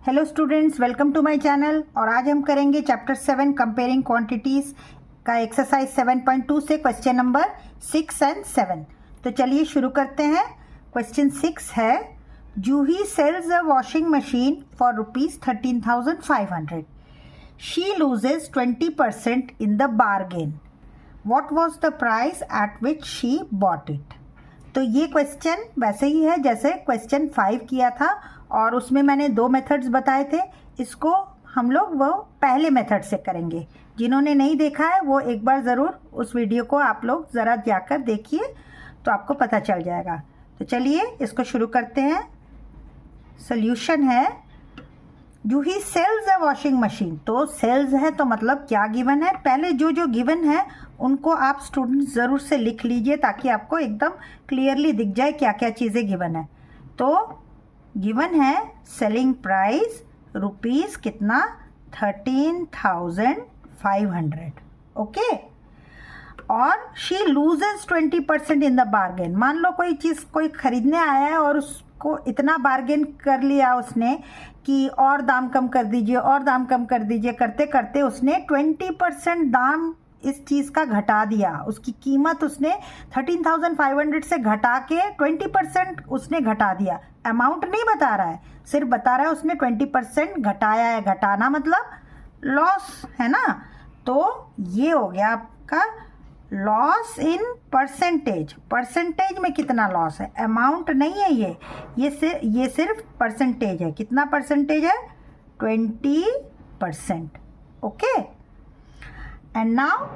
Hello students, welcome to my channel. और आज हम करेंगे चैप्टर 7 कंपेयरिंग क्वांटिटीज़ का एक्सरसाइज 7.2 से क्वेश्चन नंबर 6 एंड 7। तो चलिए शुरू करते हैं। क्वेश्चन 6 है, Juhi sells a washing machine for ₹13,500। She loses 20% in the bargain. What was the price at which she bought it. तो ये क्वेश्चन वैसे ही है जैसे क्वेश्चन 5 किया था और उसमें मैंने 2 मेथड्स बताए थे। इसको हम लोग वो पहले मेथड से करेंगे। जिन्होंने नहीं देखा है वो एक बार ज़रूर उस वीडियो को आप लोग ज़रा जाकर देखिए तो आपको पता चल जाएगा। तो चलिए इसको शुरू करते हैं। सॉल्यूशन है, Juhi sells a washing machine. तो सेल्स है तो मतलब क्या गिवन है। पहले जो गिवन है उनको आप स्टूडेंट्स ज़रूर से लिख लीजिए ताकि आपको एकदम क्लियरली दिख जाए क्या क्या चीज़ें गिवन है। तो गिवन है सेलिंग प्राइस रुपीज़ कितना 13,500। ओके। और she loses 20% in the bargain. मान लो कोई चीज़ कोई खरीदने आया है और उसको इतना बार्गेन कर लिया उसने कि और दाम कम कर दीजिए और दाम कम कर दीजिए, करते करते उसने 20% दाम इस चीज़ का घटा दिया। उसकी कीमत उसने 13,500 से घटा के 20% उसने घटा दिया। अमाउंट नहीं बता रहा है, सिर्फ बता रहा है उसने 20% घटाया है। घटाना मतलब लॉस है ना। तो ये हो गया आपका लॉस इन परसेंटेज। परसेंटेज में कितना लॉस है, अमाउंट नहीं है ये सिर्फ परसेंटेज है। कितना परसेंटेज है, 20%। ओके। एंड नाउ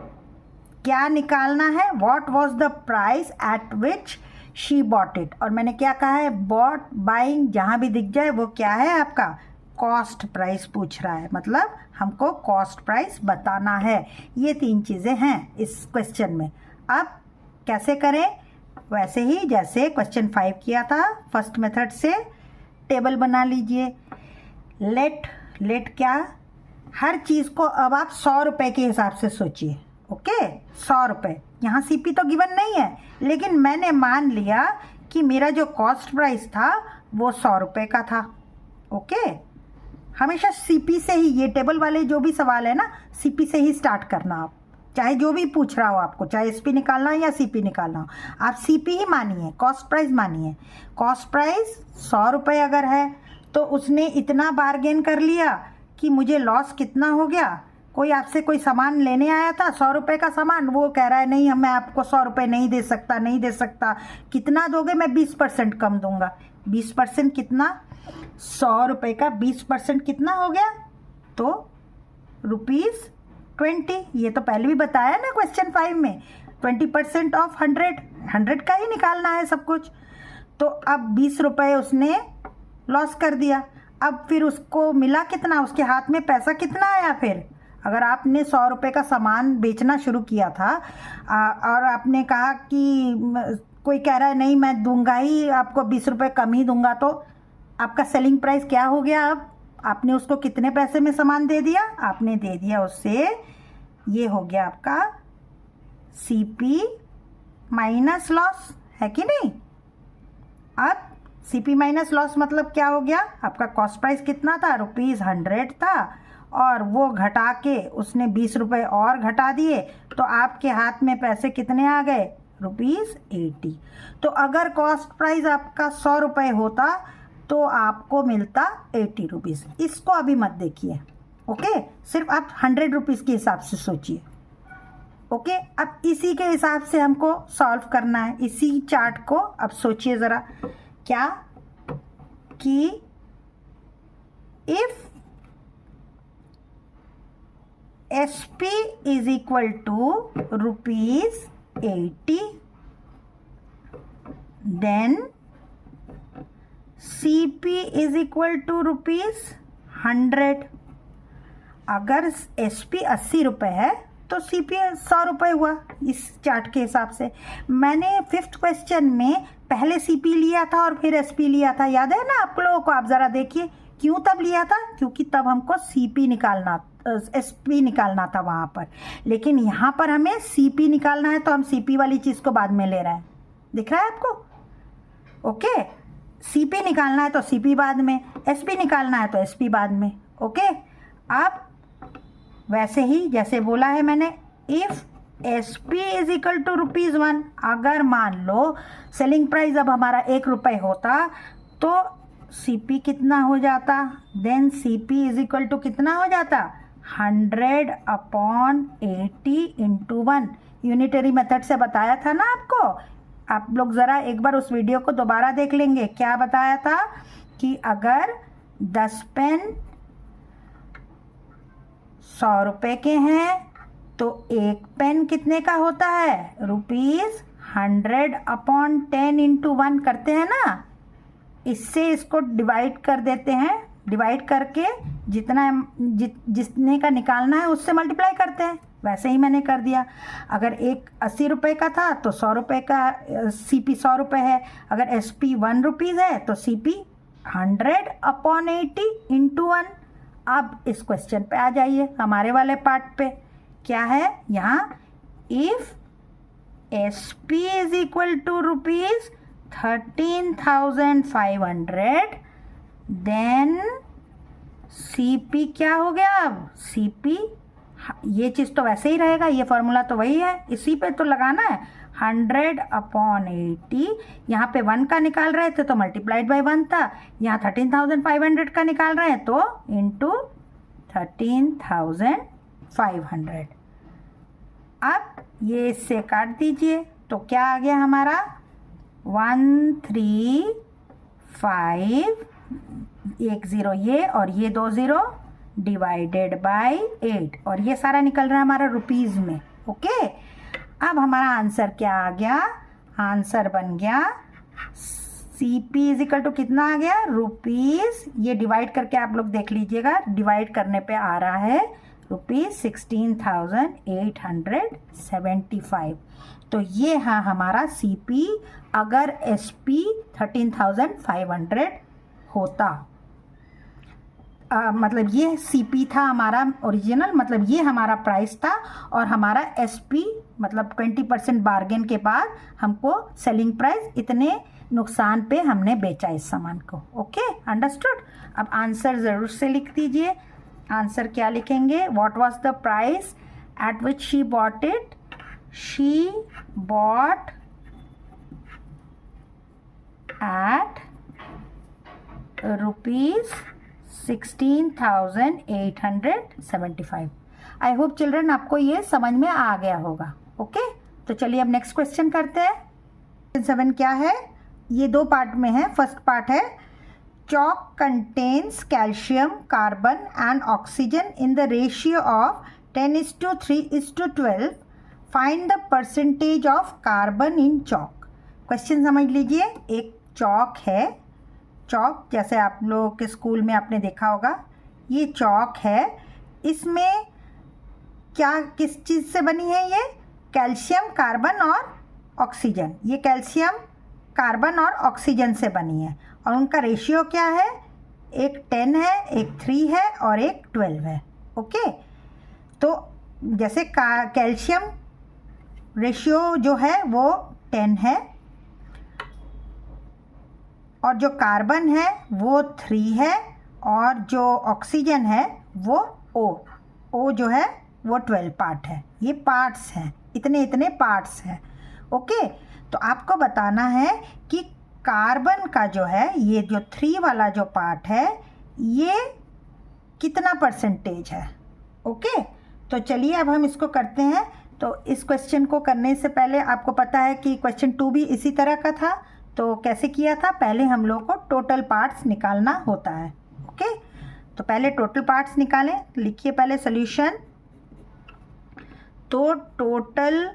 क्या निकालना है, what was the price at which she bought it. और मैंने क्या कहा है, बॉट बाइंग जहाँ भी दिख जाए वो क्या है आपका कॉस्ट प्राइस पूछ रहा है, मतलब हमको कॉस्ट प्राइस बताना है। ये 3 चीज़ें हैं इस क्वेश्चन में। अब कैसे करें, वैसे ही जैसे क्वेश्चन 5 किया था फर्स्ट मेथड से। टेबल बना लीजिए। लेट क्या, हर चीज़ को अब आप 100 रुपये के हिसाब से सोचिए। ओके, 100 रुपये। यहाँ सीपी तो गिवन नहीं है लेकिन मैंने मान लिया कि मेरा जो कॉस्ट प्राइस था वो 100 रुपये का था। ओके, हमेशा सीपी से ही, ये टेबल वाले जो भी सवाल है ना सीपी से ही स्टार्ट करना। आप चाहे जो भी पूछ रहा हो आपको, चाहे एसपी निकालना हो या सीपी निकालना हो, आप सीपी ही मानिए, कॉस्ट प्राइस मानिए। कॉस्ट प्राइस 100 रुपये अगर है तो उसने इतना बार्गेन कर लिया कि मुझे लॉस कितना हो गया। कोई आपसे कोई सामान लेने आया था 100 रुपये का सामान, वो कह रहा है नहीं मैं आपको 100 रुपये नहीं दे सकता। कितना दोगे, मैं 20% कम दूंगा। 20% कितना, 100 रुपये का 20% कितना हो गया, तो ₹20। ये तो पहले भी बताया ना क्वेश्चन 5 में, 20% ऑफ 100 का ही निकालना है सब कुछ। तो अब 20 रुपये उसने लॉस कर दिया। अब फिर उसको मिला कितना, उसके हाथ में पैसा कितना आया। फिर अगर आपने 100 रुपये का सामान बेचना शुरू किया था और आपने कहा कि कोई कह रहा है नहीं मैं दूंगा ही आपको 20 रुपये कम ही दूंगा, तो आपका सेलिंग प्राइस क्या हो गया। अब आपने उसको कितने पैसे में सामान दे दिया, आपने दे दिया उससे, ये हो गया आपका सीपी माइनस लॉस, है कि नहीं। अब सीपी माइनस लॉस मतलब क्या हो गया, आपका कॉस्ट प्राइस कितना था, ₹100 था और वो घटा के उसने 20 रुपये और घटा दिए, तो आपके हाथ में पैसे कितने आ गए, ₹80। तो अगर कॉस्ट प्राइस आपका 100 रुपये होता तो आपको मिलता 80 रुपीज़। इसको अभी मत देखिए। ओके, सिर्फ आप 100 रुपीज़ के हिसाब से सोचिए। ओके, अब इसी के हिसाब से हमको सॉल्व करना है। इसी चार्ट को अब सोचिए ज़रा, क्या कि if SP is equal to ₹80 then CP is equal to ₹100। अगर SP 80 रुपये है तो CP 100 रुपये हुआ इस चार्ट के हिसाब से। मैंने 5th क्वेश्चन में पहले CP लिया था और फिर SP लिया था, याद है ना आप लोगों को। आप ज़रा देखिए क्यों तब लिया था, क्योंकि तब हमको SP निकालना था वहाँ पर। लेकिन यहाँ पर हमें CP निकालना है तो हम CP वाली चीज़ को बाद में ले रहे हैं। दिख रहा है आपको। ओके, CP निकालना है तो CP बाद में, SP निकालना है तो SP बाद में। ओके, अब वैसे ही जैसे बोला है मैंने, if SP is equal to ₹1, अगर मान लो सेलिंग प्राइस अब हमारा ₹1 होता तो CP कितना हो जाता, then CP is equal to कितना हो जाता, 100/80 × 1। यूनिटरी मेथड से बताया था ना आपको, आप लोग ज़रा एक बार उस वीडियो को दोबारा देख लेंगे। क्या बताया था कि अगर 10 पेन ₹100 के हैं तो एक पेन कितने का होता है, ₹100/10 × 1 करते हैं ना। इससे इसको डिवाइड कर देते हैं, डिवाइड करके जितने का निकालना है उससे मल्टीप्लाई करते हैं। वैसे ही मैंने कर दिया। अगर एक ₹80 का था तो ₹100 का CP ₹100 है। अगर SP ₹1 है तो CP 100/80 × 1। अब इस क्वेश्चन पे आ जाइए, हमारे वाले पार्ट पे। क्या है यहाँ, if SP is equal to ₹13,500 then CP क्या हो गया। अब CP, ये चीज़ तो वैसे ही रहेगा, ये फॉर्मूला तो वही है, इसी पे तो लगाना है। 100/80, यहाँ पे 1 का निकाल रहे थे तो मल्टीप्लाइड बाई 1 था, यहाँ 13,500 का निकाल रहे हैं तो इंटू 13,500। अब ये इससे काट दीजिए तो क्या आ गया हमारा, 13510 ये और ये 20 डिवाइडेड बाय 8, और ये सारा निकल रहा है हमारा रुपीज़ में। ओके, अब हमारा आंसर क्या आ गया, आंसर बन गया CP इज इक्वल टू कितना आ गया, रुपीज़, ये डिवाइड करके आप लोग देख लीजिएगा, डिवाइड करने पे आ रहा है ₹16,875। तो ये हाँ हमारा CP अगर SP 13,500 होता। मतलब ये CP था हमारा ओरिजिनल, मतलब ये हमारा प्राइस था, और हमारा SP मतलब 20% बार्गेन के बाद हमको सेलिंग प्राइस इतने नुकसान पे हमने बेचा इस सामान को। Okay, understood. अब आंसर ज़रूर से लिख दीजिए। आंसर क्या लिखेंगे, what was the price at which she bought it, she bought at ₹16,875। I hope children आपको ये समझ में आ गया होगा। ओके, तो चलिए अब नेक्स्ट क्वेश्चन करते हैं। 7 क्या है, ये 2 पार्ट में है। फर्स्ट पार्ट है, chalk contains calcium, carbon and oxygen in the ratio of 10:3:12. Find the percentage of carbon in chalk. Question समझ लीजिए। एक चौक है, चौक जैसे आप लोग के स्कूल में आपने देखा होगा, ये चौक है। इसमें क्या किस चीज़ से बनी है, ये कैल्शियम, कार्बन और ऑक्सीजन। ये कैल्शियम, कार्बन और ऑक्सीजन से बनी है, और उनका रेशियो क्या है, एक 10 है, एक 3 है और एक 12 है। ओके, तो जैसे कैल्शियम रेशियो जो है वो 10 है, और जो कार्बन है वो 3 है, और जो ऑक्सीजन है वो O जो है वो 12 पार्ट है। ये पार्ट्स हैं, इतने इतने पार्ट्स हैं। ओके, तो आपको बताना है कि कार्बन का जो है, ये जो 3 वाला जो पार्ट है, ये कितना परसेंटेज है। ओके, तो चलिए अब हम इसको करते हैं। तो इस क्वेश्चन को करने से पहले आपको पता है कि क्वेश्चन 2 भी इसी तरह का था। तो कैसे किया था, पहले हम लोग को टोटल पार्ट्स निकालना होता है। ओके, तो पहले टोटल पार्ट्स निकालें। लिखिए पहले सॉल्यूशन। तो total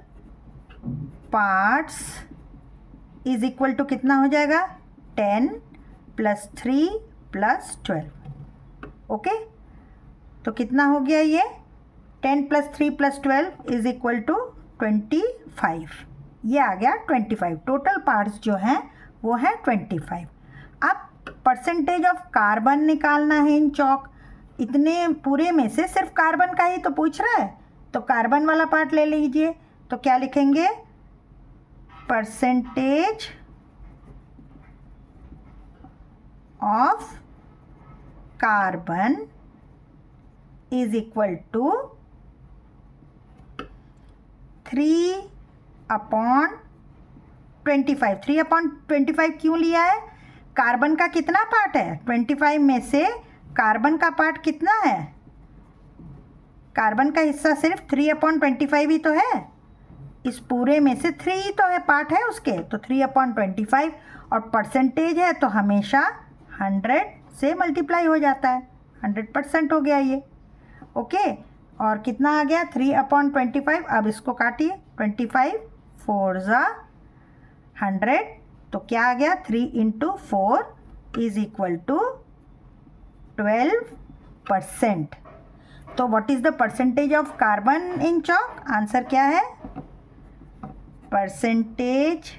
parts is equal to कितना हो जाएगा, 10 + 3 + 12। ओके, तो कितना हो गया ये, 10 + 3 + 12 इज इक्वल टू 25। ये आ गया 25। टोटल पार्ट्स जो हैं वो है 25। अब परसेंटेज ऑफ कार्बन निकालना है इन चौक। इतने पूरे में से सिर्फ कार्बन का ही तो पूछ रहा है, तो कार्बन वाला पार्ट ले लीजिए। तो क्या लिखेंगे, percentage of carbon is equal to 3/25। 3/25 क्यों लिया है? कार्बन का कितना पार्ट है? 25 में से कार्बन का पार्ट कितना है? कार्बन का हिस्सा सिर्फ 3/25 ही तो है। इस पूरे में से 3 ही तो है, पार्ट है उसके, तो 3/25 और परसेंटेज है तो हमेशा 100 से मल्टीप्लाई हो जाता है। 100% हो गया ये। ओके, और कितना आ गया? 3/25। अब इसको काटिए, 25 4 ज़ा 100, तो क्या आ गया? 3 × 4 इज इक्वल टू 12%। तो what is the percentage of carbon in chalk? Answer क्या है? Percentage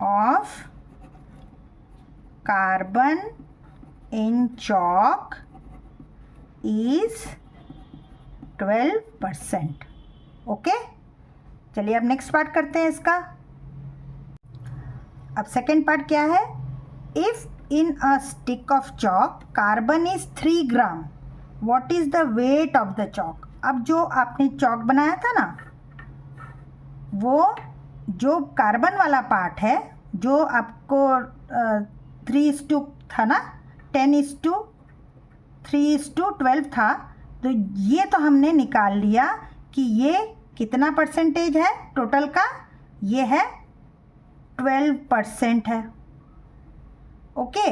of carbon in chalk is 12%। Okay, चलिए अब नेक्स्ट पार्ट करते हैं इसका। अब सेकेंड पार्ट क्या है? If in a stick of chalk carbon is 3 gram, what is the weight of the chalk? अब जो आपने चॉक बनाया था ना, वो जो कार्बन वाला पार्ट है, जो आपको 3:2 था ना, 10:3:12 था, तो ये तो हमने निकाल लिया कि ये कितना परसेंटेज है टोटल का? ये है 12% है। ओके,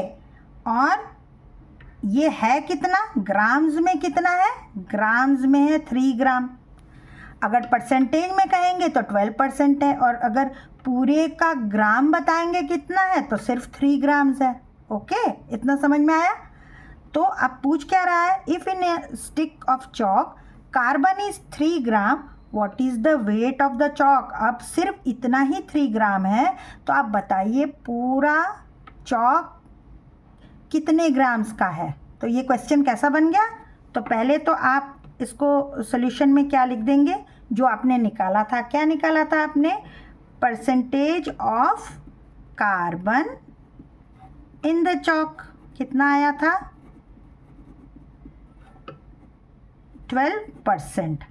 और ये है कितना? ग्राम्स में कितना है? ग्राम्स में है 3 ग्राम। अगर परसेंटेज में कहेंगे तो 12% है, और अगर पूरे का ग्राम बताएंगे कितना है तो सिर्फ 3 ग्राम्स है। ओके, इतना समझ में आया? तो अब पूछ क्या रहा है? If in A stick of chalk carbon is 3 gram, what is the weight of the chalk? अब सिर्फ इतना ही 3 ग्राम है, तो आप बताइए पूरा चॉक कितने ग्राम्स का है? तो ये क्वेश्चन कैसा बन गया? तो पहले तो आप इसको सॉल्यूशन में क्या लिख देंगे जो आपने निकाला था? क्या निकाला था आपने? Percentage of carbon in the chalk कितना आया था? 12%।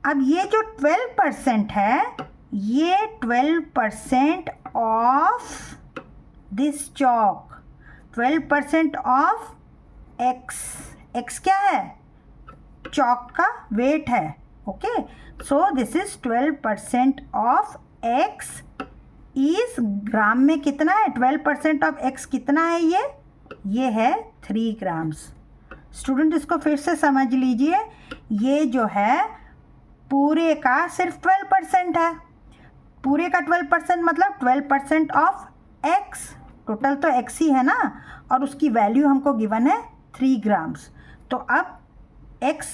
अब ये जो 12% है, ये 12% of this chalk, 12% of x क्या है? चॉक का वेट है। Okay, so this is 12% of x is gram में कितना है? 12% ऑफ x कितना है? ये है 3 ग्राम्स। स्टूडेंट इसको फिर से समझ लीजिए, ये जो है पूरे का सिर्फ 12% है। पूरे का 12% मतलब 12% ऑफ x, टोटल तो x ही है ना, और उसकी वैल्यू हमको गिवन है 3 ग्राम्स। तो अब x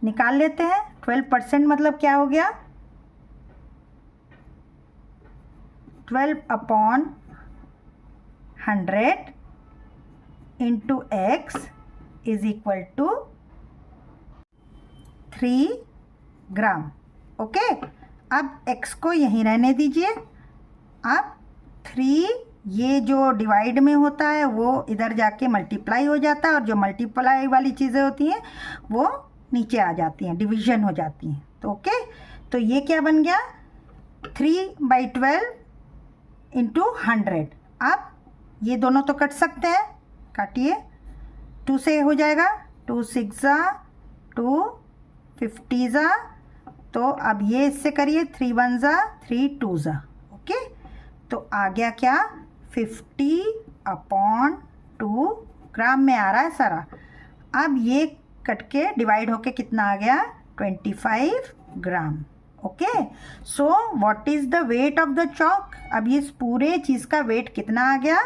निकाल लेते हैं। 12% मतलब क्या हो गया? 12/100 into x is equal to 3 gram. Okay, अब x को यहीं रहने दीजिए। अब 3 ये जो डिवाइड में होता है वो इधर जाके मल्टीप्लाई हो जाता है, और जो मल्टीप्लाई वाली चीज़ें होती हैं वो नीचे आ जाती हैं, डिवीजन हो जाती हैं। तो ओके, तो ये क्या बन गया? 3/12 इंटू 100। अब ये दोनों तो कट सकते हैं, काटिए। 2 से हो जाएगा, 2 6 ज़ा 2 50 ज़ा, तो अब ये इससे करिए, 3 1 ज़ा 3 2 ज़ा। ओके, तो आ गया क्या? 50/2 ग्राम में आ रहा है सारा। अब ये कट के डिवाइड होके कितना आ गया? 25 gram. Okay, so what is the weight of the chalk? अब ये पूरे चीज़ का वेट कितना आ गया?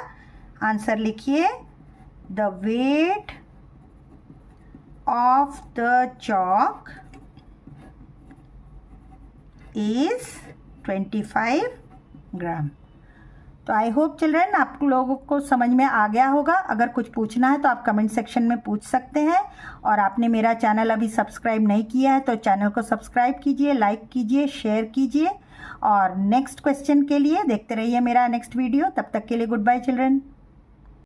आंसर लिखिए, the weight of the chalk is 25 ग्राम। तो आई होप चिल्ड्रन आप लोगों को समझ में आ गया होगा। अगर कुछ पूछना है तो आप कमेंट सेक्शन में पूछ सकते हैं, और आपने मेरा चैनल अभी सब्सक्राइब नहीं किया है तो चैनल को सब्सक्राइब कीजिए, लाइक कीजिए, शेयर कीजिए, और नेक्स्ट क्वेश्चन के लिए देखते रहिए मेरा नेक्स्ट वीडियो। तब तक के लिए गुड बाय चिल्ड्रन।